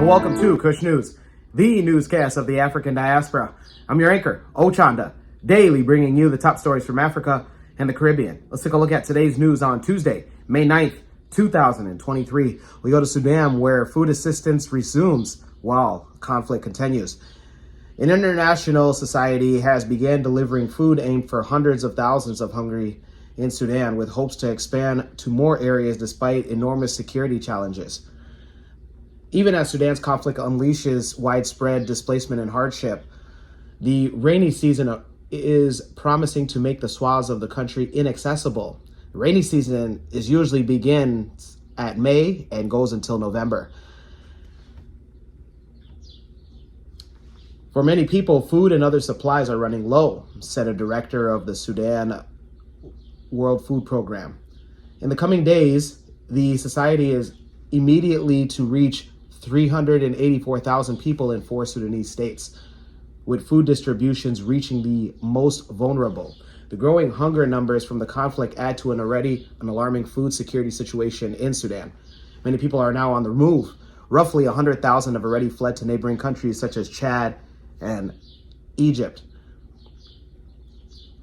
welcome to Kush News, the newscast of the African diaspora. I'm your anchor, Ochanda, daily bringing you the top stories from Africa and the Caribbean. Let's take a look at today's news on Tuesday, May 9th, 2023. We go to Sudan, where food assistance resumes while conflict continues. An international society has begun delivering food aimed for hundreds of thousands of hungry in Sudan, with hopes to expand to more areas despite enormous security challenges. Even as Sudan's conflict unleashes widespread displacement and hardship, the rainy season is promising to make the swaths of the country inaccessible. The rainy season usually begins at May and goes until November. For many people, food and other supplies are running low, said a director of the Sudan World Food Program. In the coming days, the society is immediately to reach 384,000 people in 4 Sudanese states, with food distributions reaching the most vulnerable. The growing hunger numbers from the conflict add to an alarming food security situation in Sudan. Many people are now on the move. Roughly 100,000 have already fled to neighboring countries such as Chad and Egypt.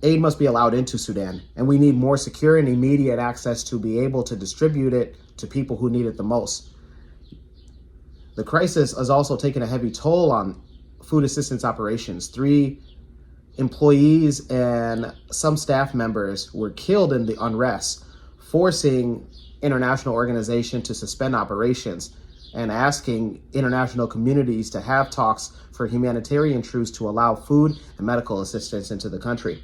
Aid must be allowed into Sudan, and we need more secure and immediate access to be able to distribute it to people who need it the most. The crisis has also taken a heavy toll on food assistance operations. 3 employees and some staff members were killed in the unrest, forcing international organizations to suspend operations and asking international communities to have talks for humanitarian truce to allow food and medical assistance into the country.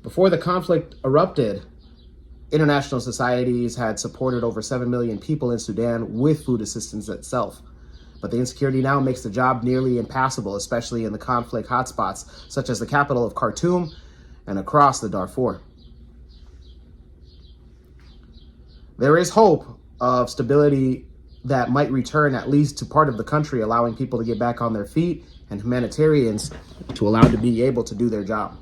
Before the conflict erupted, international societies had supported over 7 million people in Sudan with food assistance itself. But the insecurity now makes the job nearly impassable, especially in the conflict hotspots, such as the capital of Khartoum and across the Darfur. There is hope of stability that might return at least to part of the country, allowing people to get back on their feet and humanitarians to allow to be able to do their job.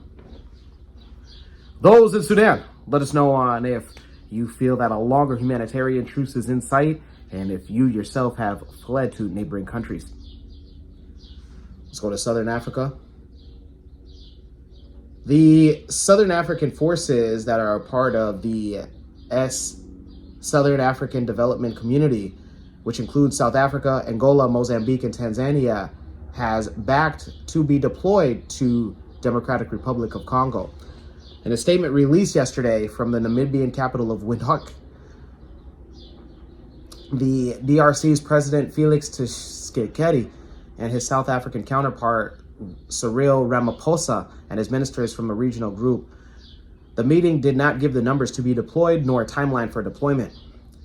Those in Sudan, let us know on if you feel that a longer humanitarian truce is in sight and if you yourself have fled to neighboring countries. Let's go to Southern Africa. The Southern African forces that are a part of the Southern African Development Community, which includes South Africa, Angola, Mozambique, and Tanzania, has backed to be deployed to Democratic Republic of Congo. In a statement released yesterday from the Namibian capital of Windhoek, the DRC's President Felix Tshisekedi and his South African counterpart Cyril Ramaphosa and his ministers from a regional group. The meeting did not give the numbers to be deployed nor a timeline for deployment.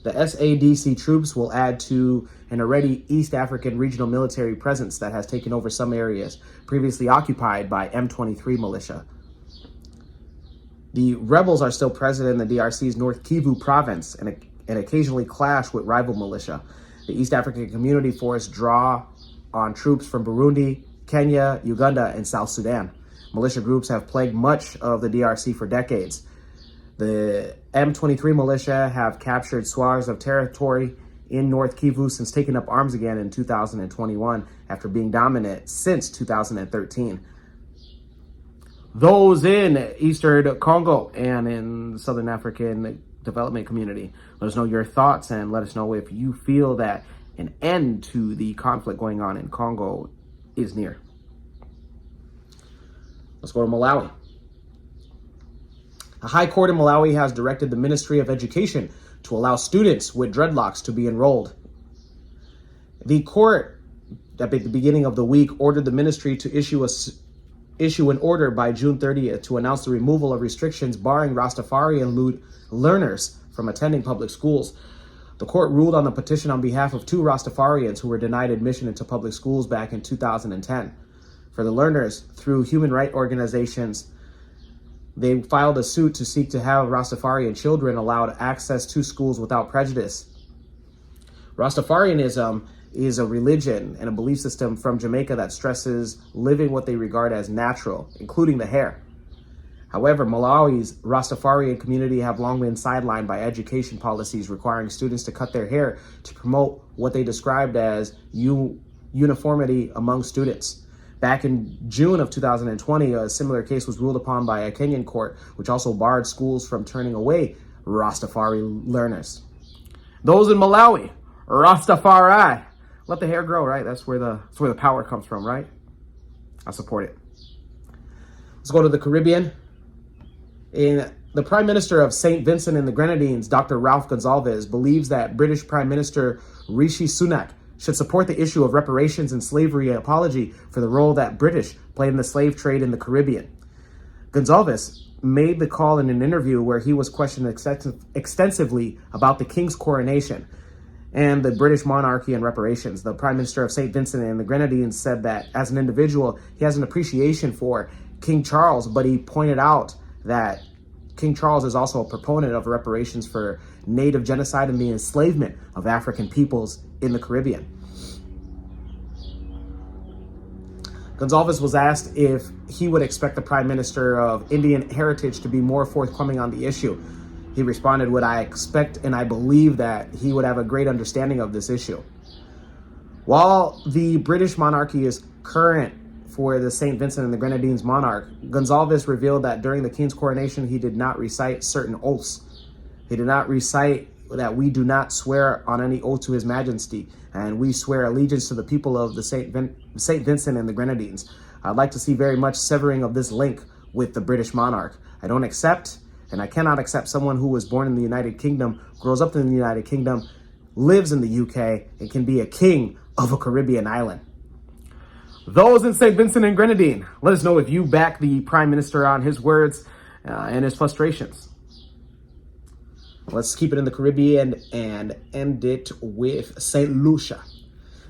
The SADC troops will add to an already East African regional military presence that has taken over some areas previously occupied by M23 militia. The rebels are still present in the DRC's North Kivu province and occasionally clash with rival militia. The East African Community Force draw on troops from Burundi, Kenya, Uganda, and South Sudan. Militia groups have plagued much of the DRC for decades. The M23 militia have captured swaths of territory in North Kivu since taking up arms again in 2021 after being dominant since 2013. Those in Eastern Congo and in the Southern African Development Community, let us know your thoughts and let us know if you feel that an end to the conflict going on in Congo is near. Let's go to Malawi. A high court in Malawi has directed the Ministry of Education to allow students with dreadlocks to be enrolled. The court, at the beginning of the week, ordered the ministry to issue an order by June 30th to announce the removal of restrictions barring Rastafarian learners from attending public schools. The court ruled on the petition on behalf of 2 Rastafarians who were denied admission into public schools back in 2010. For the learners, through human rights organizations, they filed a suit to seek to have Rastafarian children allowed access to schools without prejudice. Rastafarianism is a religion and a belief system from Jamaica that stresses living what they regard as natural, including the hair. However, Malawi's Rastafarian community have long been sidelined by education policies requiring students to cut their hair to promote what they described as uniformity among students. Back in June of 2020, a similar case was ruled upon by a Kenyan court, which also barred schools from turning away Rastafari learners. Those in Malawi, Rastafari, let the hair grow, right? That's where the power comes from, right? I support it. Let's go to the Caribbean. The Prime Minister of St. Vincent and the Grenadines, Dr. Ralph Gonsalves, believes that British Prime Minister Rishi Sunak should support the issue of reparations and slavery apology for the role that British played in the slave trade in the Caribbean. Gonsalves made the call in an interview where he was questioned extensively about the King's coronation and the British monarchy and reparations. The Prime Minister of St. Vincent and the Grenadines said that as an individual, he has an appreciation for King Charles, but he pointed out that King Charles is also a proponent of reparations for native genocide and the enslavement of African peoples in the Caribbean. Gonsalves was asked if he would expect the Prime Minister of Indian heritage to be more forthcoming on the issue. He responded, "Would I expect and I believe that he would have a great understanding of this issue." While the British monarchy is current for the St. Vincent and the Grenadines monarch, Gonsalves revealed that during the King's coronation, he did not recite certain oaths. He did not recite that we do not swear on any oath to His Majesty, and we swear allegiance to the people of the St. Vincent and the Grenadines. I'd like to see very much severing of this link with the British monarch. I don't accept, and I cannot accept someone who was born in the United Kingdom, grows up in the United Kingdom, lives in the UK, and can be a king of a Caribbean island. Those in St. Vincent and Grenadine, let us know if you back the Prime Minister on his words and his frustrations. Let's keep it in the Caribbean and end it with St. Lucia.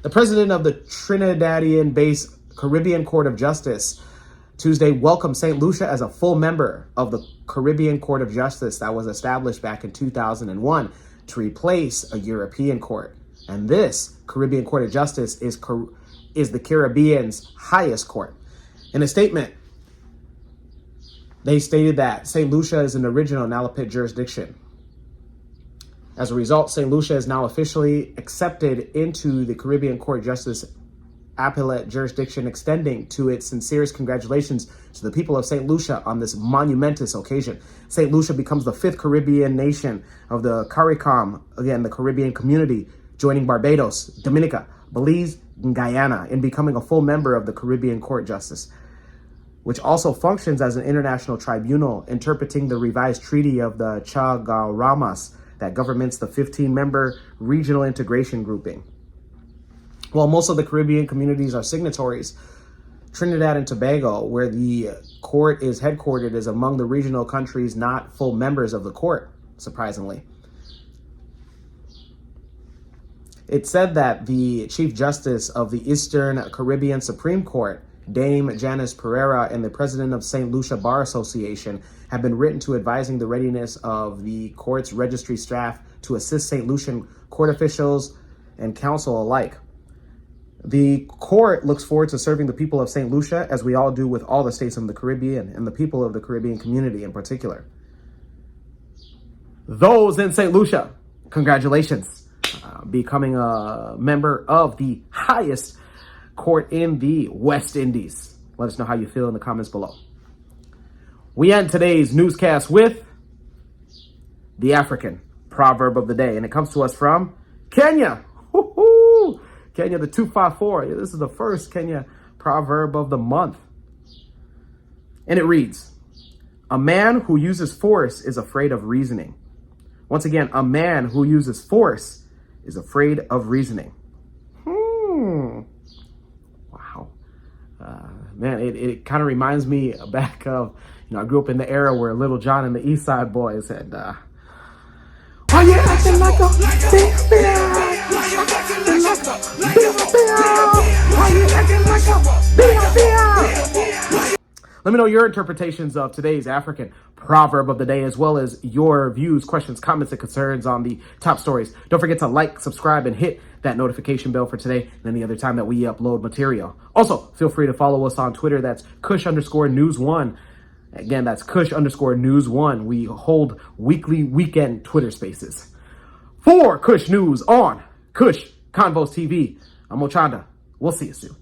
The president of the Trinidadian-based Caribbean Court of Justice Tuesday welcomed St. Lucia as a full member of the Caribbean Court of Justice that was established back in 2001 to replace a European court. And this Caribbean Court of Justice is the Caribbean's highest court. In a statement, they stated that St. Lucia is an original Nalapit jurisdiction. As a result, St. Lucia is now officially accepted into the Caribbean Court of Justice appellate jurisdiction, extending to its sincerest congratulations to the people of St. Lucia on this monumentous occasion. St. Lucia becomes the 5th Caribbean nation of the CARICOM, again, the Caribbean community, joining Barbados, Dominica, Belize, and Guyana in becoming a full member of the Caribbean Court of Justice, which also functions as an international tribunal interpreting the revised treaty of the Chaguaramas that governs the 15-member regional integration grouping. While most of the Caribbean communities are signatories, Trinidad and Tobago, where the court is headquartered, is among the regional countries not full members of the court, surprisingly. It said that the Chief Justice of the Eastern Caribbean Supreme Court, Dame Janice Pereira, and the President of St. Lucia Bar Association have been written to advising the readiness of the court's registry staff to assist St. Lucian court officials and counsel alike. The court looks forward to serving the people of St. Lucia, as we all do with all the states in the Caribbean and the people of the Caribbean community in particular. Those in St. Lucia, congratulations. Becoming a member of the highest court in the West Indies. Let us know how you feel in the comments below. We end today's newscast with the African proverb of the day, and it comes to us from Kenya. Woo-hoo! Kenya, the 254. This is the first Kenya proverb of the month. And it reads, "A man who uses force is afraid of reasoning." Once again, a man who uses force is afraid of reasoning. Wow. Man, it kind of reminds me back of, I grew up in the era where Little John and the East Side Boys had, why you acting like a big bear? Why you acting like a big bear? Let me know your interpretations of today's African proverb of the day, as well as your views, questions, comments, and concerns on the top stories. Don't forget to like, subscribe, and hit that notification bell for today and any other time that we upload material. Also, feel free to follow us on Twitter. That's Kush_News1. Again, that's Kush_News1. We hold weekly weekend Twitter spaces. For Kush News on Kush Convos TV, I'm Ochanda. We'll see you soon.